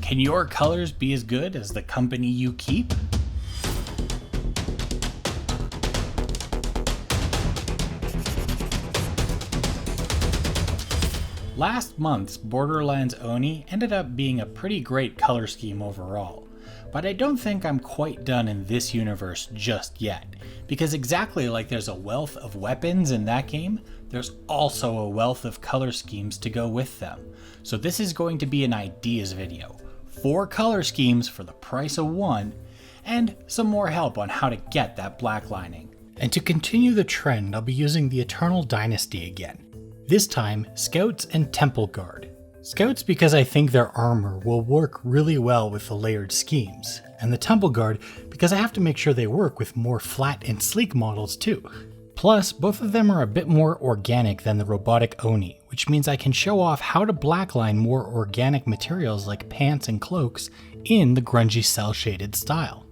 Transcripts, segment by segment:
Can your colors be as good as the company you keep? Last month's Borderlands Oni ended up being a pretty great color scheme overall, but I don't think I'm quite done in this universe just yet, because exactly like there's a wealth of weapons in that game, there's also a wealth of color schemes to go with them. So this is going to be an ideas video. 4 color schemes for the price of 1, and some more help on how to get that black lining. And to continue the trend, I'll be using the Eternal Dynasty again. This time, Scouts and Temple Guard. Scouts because I think their armor will work really well with the layered schemes, and the Temple Guard because I have to make sure they work with more flat and sleek models too. Plus, both of them are a bit more organic than the robotic Oni, which means I can show off how to blackline more organic materials like pants and cloaks in the grungy cel-shaded style.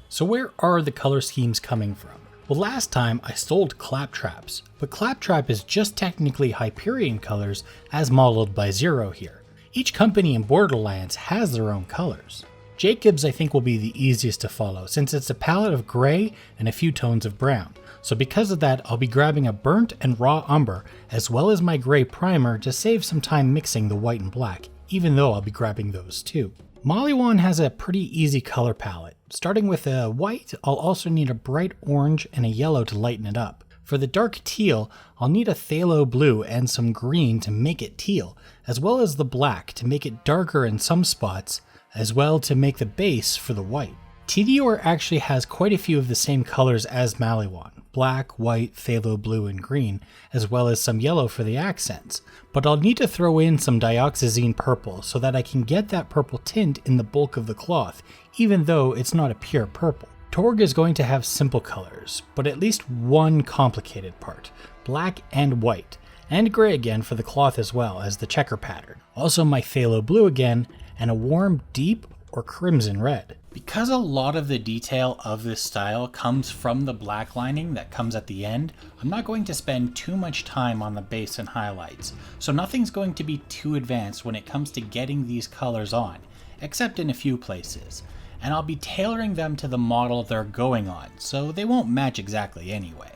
So where are the color schemes coming from? Well, last time I sold Claptraps, but Claptrap is just technically Hyperion colors as modeled by Zero here. Each company in Borderlands has their own colors. Jakobs I think will be the easiest to follow since it's a palette of grey and a few tones of brown. So because of that, I'll be grabbing a burnt and raw umber as well as my grey primer to save some time mixing the white and black, even though I'll be grabbing those too. Maliwan has a pretty easy color palette. Starting with a white, I'll also need a bright orange and a yellow to lighten it up. For the dark teal, I'll need a phthalo blue and some green to make it teal, as well as the black to make it darker in some spots, as well to make the base for the white. Tediore actually has quite a few of the same colors as Maliwan. Black, white, phthalo blue, and green, as well as some yellow for the accents. But I'll need to throw in some dioxazine purple so that I can get that purple tint in the bulk of the cloth, even though it's not a pure purple. Torgue is going to have simple colors, but at least one complicated part, black and white, and grey again for the cloth as well as the checker pattern. Also my phthalo blue again, and a warm deep or crimson red. Because a lot of the detail of this style comes from the black lining that comes at the end, I'm not going to spend too much time on the base and highlights, so nothing's going to be too advanced when it comes to getting these colors on, except in a few places, and I'll be tailoring them to the model they're going on, so they won't match exactly anyway.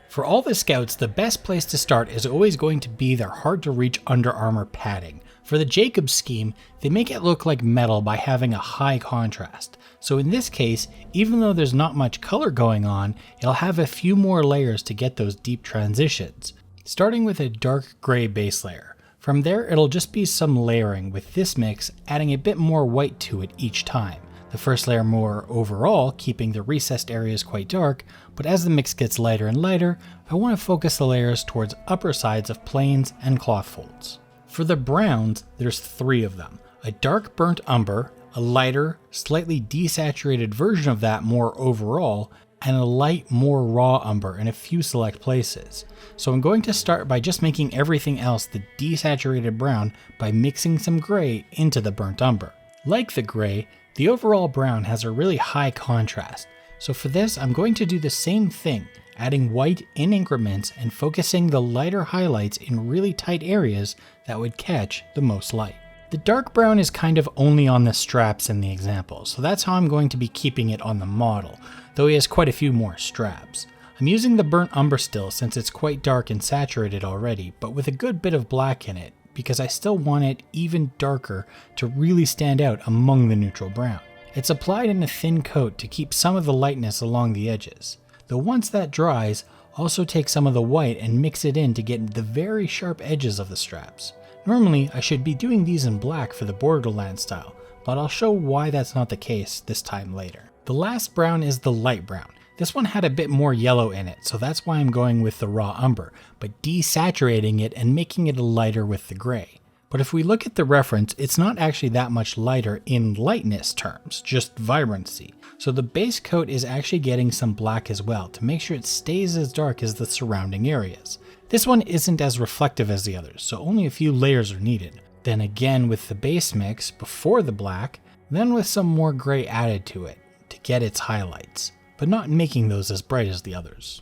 For all the scouts, the best place to start is always going to be their hard to reach under armor padding. For the Jakobs scheme, they make it look like metal by having a high contrast. So in this case, even though there's not much color going on, it'll have a few more layers to get those deep transitions. Starting with a dark gray base layer. From there, it'll just be some layering with this mix, adding a bit more white to it each time. The first layer more overall, keeping the recessed areas quite dark, but as the mix gets lighter and lighter, I want to focus the layers towards upper sides of planes and cloth folds. For the browns, there's 3 of them. A dark burnt umber, a lighter, slightly desaturated version of that more overall, and a light, more raw umber in a few select places. So I'm going to start by just making everything else the desaturated brown by mixing some gray into the burnt umber. Like the gray, the overall brown has a really high contrast, so for this I'm going to do the same thing, adding white in increments and focusing the lighter highlights in really tight areas that would catch the most light. The dark brown is kind of only on the straps in the example, so that's how I'm going to be keeping it on the model, though he has quite a few more straps. I'm using the burnt umber still since it's quite dark and saturated already, but with a good bit of black in it, because I still want it even darker to really stand out among the neutral brown. It's applied in a thin coat to keep some of the lightness along the edges. Though once that dries, also take some of the white and mix it in to get the very sharp edges of the straps. Normally, I should be doing these in black for the Borderlands style, but I'll show why that's not the case this time later. The last brown is the light brown. This one had a bit more yellow in it, so that's why I'm going with the raw umber, but desaturating it and making it a lighter with the gray. But if we look at the reference, it's not actually that much lighter in lightness terms, just vibrancy. So the base coat is actually getting some black as well to make sure it stays as dark as the surrounding areas. This one isn't as reflective as the others, so only a few layers are needed. Then again with the base mix before the black, then with some more gray added to it to get its highlights. but not making those as bright as the others.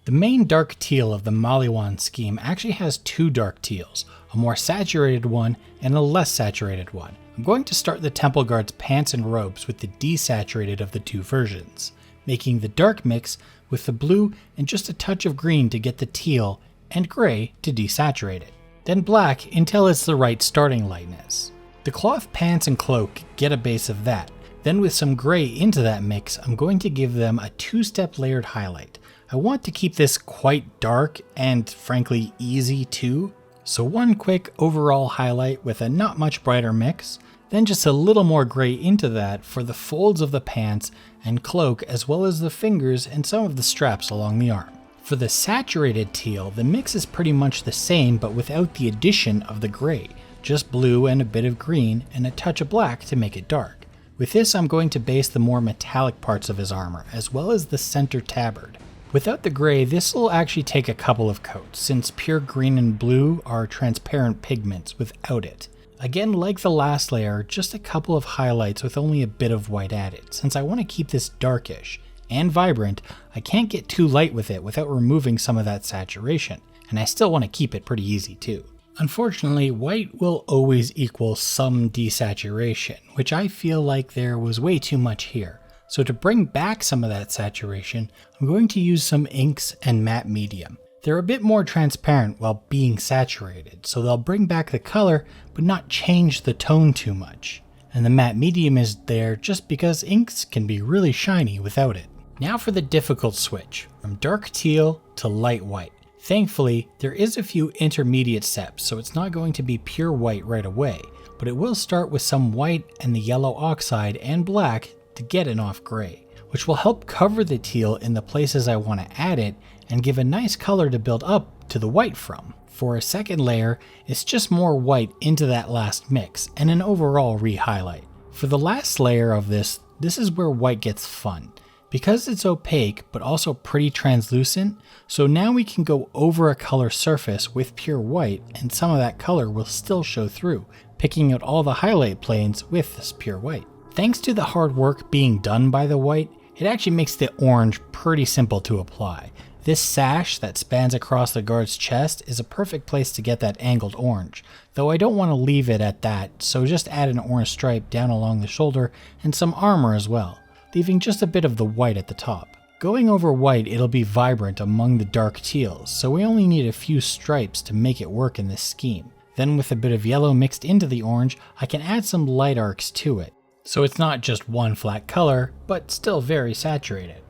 The main dark teal of the Maliwan scheme actually has two dark teals, a more saturated one and a less saturated one. I'm going to start the Temple Guard's pants and robes with the desaturated of the two versions, making the dark mix with the blue and just a touch of green to get the teal and gray to desaturate it. Then black until it's the right starting lightness. The cloth pants and cloak get a base of that. Then with some gray into that mix, I'm going to give them a two-step layered highlight. I want to keep this quite dark and frankly easy too. So one quick overall highlight with a not much brighter mix, then just a little more gray into that for the folds of the pants and cloak as well as the fingers and some of the straps along the arm. For the saturated teal, the mix is pretty much the same but without the addition of the gray, just blue and a bit of green and a touch of black to make it dark. With this I'm going to base the more metallic parts of his armor as well as the center tabard. Without the gray, this will actually take a couple of coats, since pure green and blue are transparent pigments without it. Again, like the last layer, just a couple of highlights with only a bit of white added. Since I want to keep this darkish and vibrant, I can't get too light with it without removing some of that saturation, and I still want to keep it pretty easy too. Unfortunately, white will always equal some desaturation, which I feel like there was way too much here. So to bring back some of that saturation, I'm going to use some inks and matte medium. They're a bit more transparent while being saturated, so they'll bring back the color but not change the tone too much. And the matte medium is there just because inks can be really shiny without it. Now for the difficult switch, from dark teal to light white. Thankfully, there is a few intermediate steps, so it's not going to be pure white right away, but it will start with some white and the yellow oxide and black to get an off gray, which will help cover the teal in the places I want to add it and give a nice color to build up to the white from. For a second layer, it's just more white into that last mix and an overall re-highlight. For the last layer of this is where white gets fun. Because it's opaque but also pretty translucent, so now we can go over a color surface with pure white and some of that color will still show through, picking out all the highlight planes with this pure white. Thanks to the hard work being done by the white, it actually makes the orange pretty simple to apply. This sash that spans across the guard's chest is a perfect place to get that angled orange, though I don't want to leave it at that, so just add an orange stripe down along the shoulder and some armor as well, leaving just a bit of the white at the top. Going over white, it'll be vibrant among the dark teals, so we only need a few stripes to make it work in this scheme. Then with a bit of yellow mixed into the orange, I can add some light arcs to it. So it's not just one flat color, but still very saturated.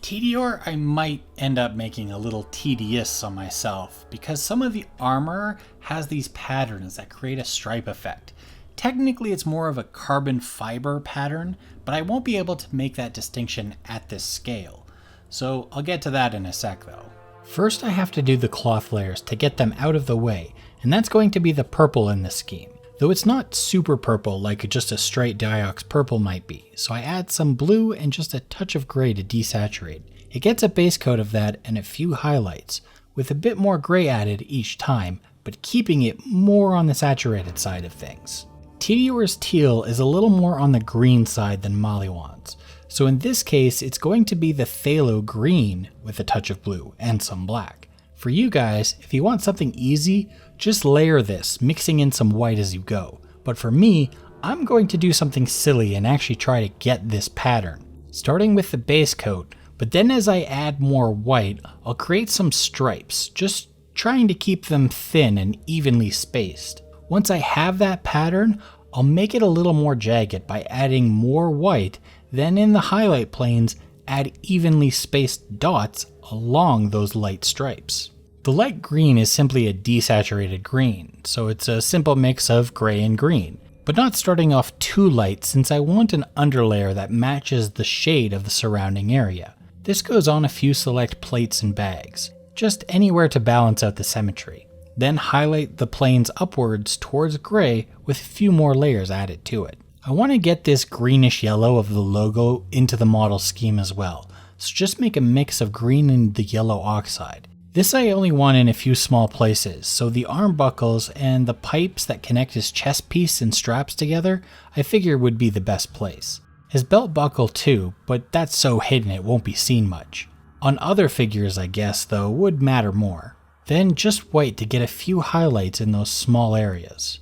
Tediore I might end up making a little tedious on myself, because some of the armor has these patterns that create a stripe effect. Technically it's more of a carbon fiber pattern, but I won't be able to make that distinction at this scale. So I'll get to that in a sec though. First I have to do the cloth layers to get them out of the way, and that's going to be the purple in this scheme. Though it's not super purple like just a straight Diox purple might be, so I add some blue and just a touch of gray to desaturate. It gets a base coat of that and a few highlights, with a bit more gray added each time, but keeping it more on the saturated side of things. Tediore's teal is a little more on the green side than Maliwan's, so in this case it's going to be the phthalo green with a touch of blue and some black. For you guys, if you want something easy, just layer this, mixing in some white as you go. But for me, I'm going to do something silly and actually try to get this pattern. Starting with the base coat, but then as I add more white, I'll create some stripes, just trying to keep them thin and evenly spaced. Once I have that pattern, I'll make it a little more jagged by adding more white, then in the highlight planes, add evenly spaced dots along those light stripes. The light green is simply a desaturated green, so it's a simple mix of gray and green, but not starting off too light since I want an underlayer that matches the shade of the surrounding area. This goes on a few select plates and bags, just anywhere to balance out the symmetry. Then highlight the planes upwards towards gray with a few more layers added to it. I want to get this greenish yellow of the logo into the model scheme as well, so just make a mix of green and the yellow oxide. This I only want in a few small places, so the arm buckles and the pipes that connect his chest piece and straps together I figure would be the best place. His belt buckle too, but that's so hidden it won't be seen much. On other figures I guess though would matter more. Then just white to get a few highlights in those small areas.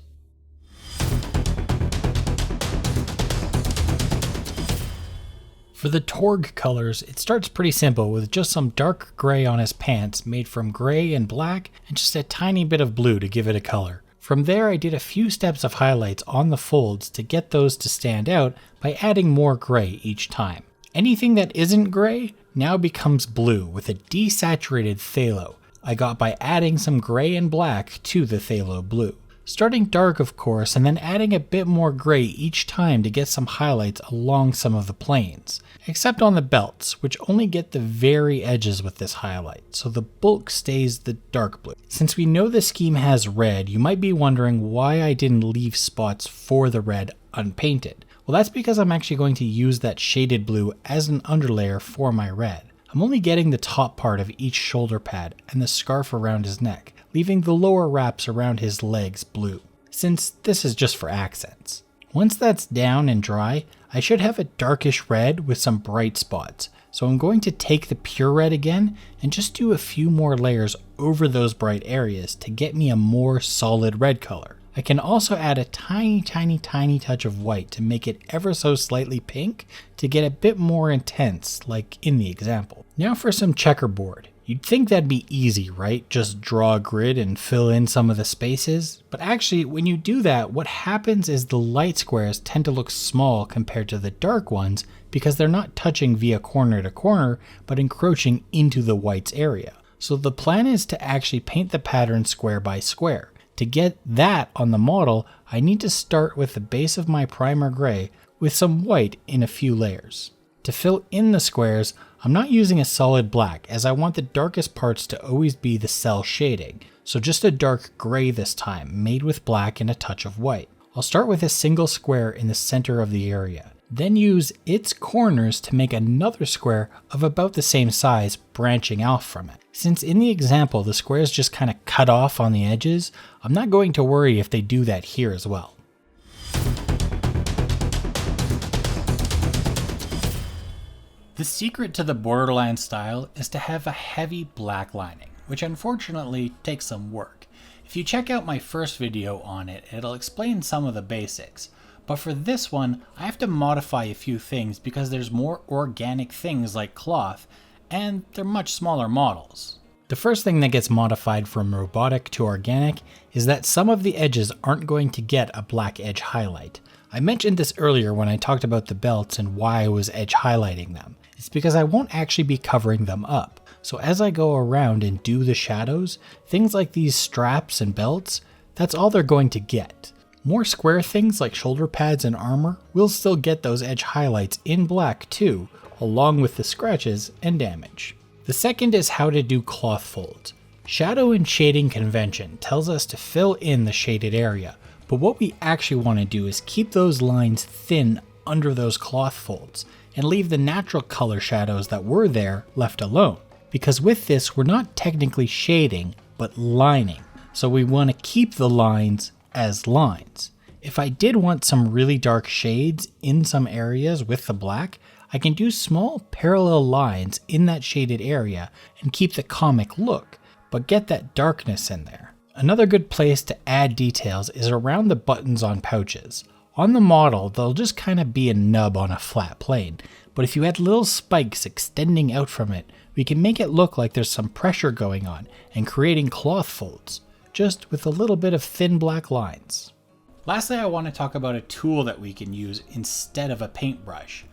For the Torgue colors, it starts pretty simple with just some dark gray on his pants made from gray and black and just a tiny bit of blue to give it a color. From there I did a few steps of highlights on the folds to get those to stand out by adding more gray each time. Anything that isn't gray now becomes blue with a desaturated phthalo I got by adding some gray and black to the phthalo blue. Starting dark of course, and then adding a bit more gray each time to get some highlights along some of the planes. Except on the belts, which only get the very edges with this highlight, so the bulk stays the dark blue. Since we know the scheme has red, you might be wondering why I didn't leave spots for the red unpainted. Well, that's because I'm actually going to use that shaded blue as an underlayer for my red. I'm only getting the top part of each shoulder pad and the scarf around his neck, leaving the lower wraps around his legs blue, since this is just for accents. Once that's down and dry, I should have a darkish red with some bright spots, so I'm going to take the pure red again and just do a few more layers over those bright areas to get me a more solid red color. I can also add a tiny touch of white to make it ever so slightly pink to get a bit more intense, like in the example. Now for some checkerboard. You'd think that'd be easy, right? Just draw a grid and fill in some of the spaces. But actually, when you do that, what happens is the light squares tend to look small compared to the dark ones because they're not touching via corner to corner, but encroaching into the white's area. So the plan is to actually paint the pattern square by square. To get that on the model, I need to start with the base of my primer gray with some white in a few layers. To fill in the squares, I'm not using a solid black as I want the darkest parts to always be the cell shading, so just a dark gray this time, made with black and a touch of white. I'll start with a single square in the center of the area, then use its corners to make another square of about the same size branching off from it. Since in the example the squares just kind of cut off on the edges, I'm not going to worry if they do that here as well. The secret to the Borderlands style is to have a heavy black lining, which unfortunately takes some work. If you check out my first video on it, it'll explain some of the basics. But for this one, I have to modify a few things because there's more organic things like cloth, and they're much smaller models. The first thing that gets modified from robotic to organic is that some of the edges aren't going to get a black edge highlight. I mentioned this earlier when I talked about the belts and why I was edge highlighting them. It's because I won't actually be covering them up. So as I go around and do the shadows, things like these straps and belts, that's all they're going to get. More square things like shoulder pads and armor will still get those edge highlights in black too, along with the scratches and damage. The second is how to do cloth folds. Shadow and shading convention tells us to fill in the shaded area, but what we actually want to do is keep those lines thin under those cloth folds and leave the natural color shadows that were there left alone. Because with this, we're not technically shading, but lining. So we want to keep the lines as lines. If I did want some really dark shades in some areas with the black, I can do small parallel lines in that shaded area and keep the comic look, but get that darkness in there. Another good place to add details is around the buttons on pouches. On the model, they'll just kind of be a nub on a flat plane, but if you add little spikes extending out from it, we can make it look like there's some pressure going on and creating cloth folds, just with a little bit of thin black lines. Lastly, I want to talk about a tool that we can use instead of a paintbrush.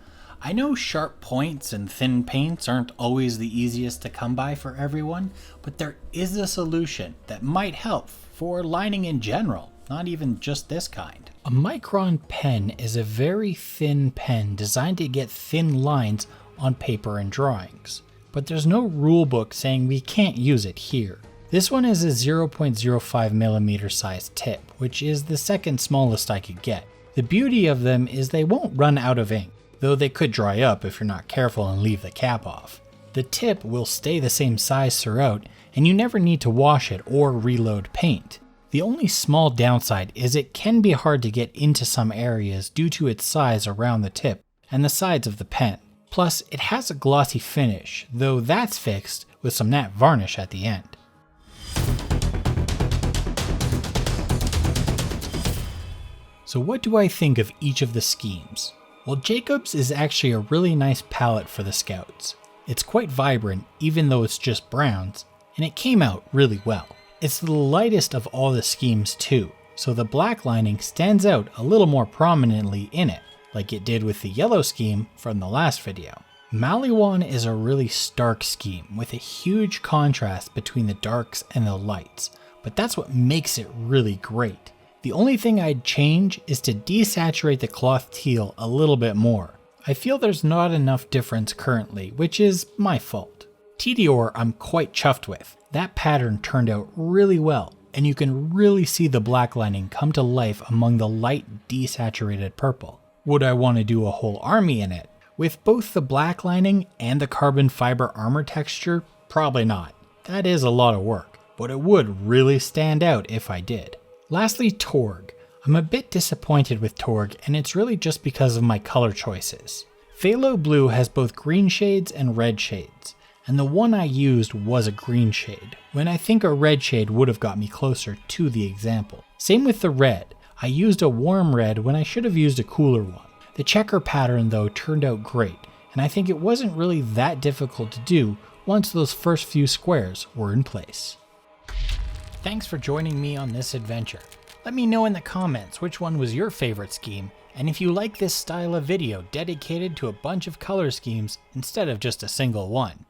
I know sharp points and thin paints aren't always the easiest to come by for everyone, but there is a solution that might help for lining in general, not even just this kind. A micron pen is a very thin pen designed to get thin lines on paper and drawings, but there's no rule book saying we can't use it here. This one is a 0.05mm size tip, which is the second smallest I could get. The beauty of them is they won't run out of ink, though they could dry up if you're not careful and leave the cap off. The tip will stay the same size throughout, and you never need to wash it or reload paint. The only small downside is it can be hard to get into some areas due to its size around the tip and the sides of the pen. Plus, it has a glossy finish, though that's fixed with some matte varnish at the end. So what do I think of each of the schemes? Well, Jakobs is actually a really nice palette for the scouts. It's quite vibrant, even though it's just browns, and it came out really well. It's the lightest of all the schemes too, so the black lining stands out a little more prominently in it, like it did with the yellow scheme from the last video. Maliwan is a really stark scheme with a huge contrast between the darks and the lights, but that's what makes it really great. The only thing I'd change is to desaturate the cloth teal a little bit more. I feel there's not enough difference currently, which is my fault. Tediore I'm quite chuffed with. That pattern turned out really well, and you can really see the black lining come to life among the light desaturated purple. Would I want to do a whole army in it? With both the black lining and the carbon fiber armor texture? Probably not. That is a lot of work, but it would really stand out if I did. Lastly, Torgue. I'm a bit disappointed with Torgue, and it's really just because of my color choices. Phthalo Blue has both green shades and red shades, and the one I used was a green shade, when I think a red shade would have got me closer to the example. Same with the red. I used a warm red when I should have used a cooler one. The checker pattern though turned out great, and I think it wasn't really that difficult to do once those first few squares were in place. Thanks for joining me on this adventure. Let me know in the comments which one was your favorite scheme, and if you like this style of video dedicated to a bunch of color schemes instead of just a single one.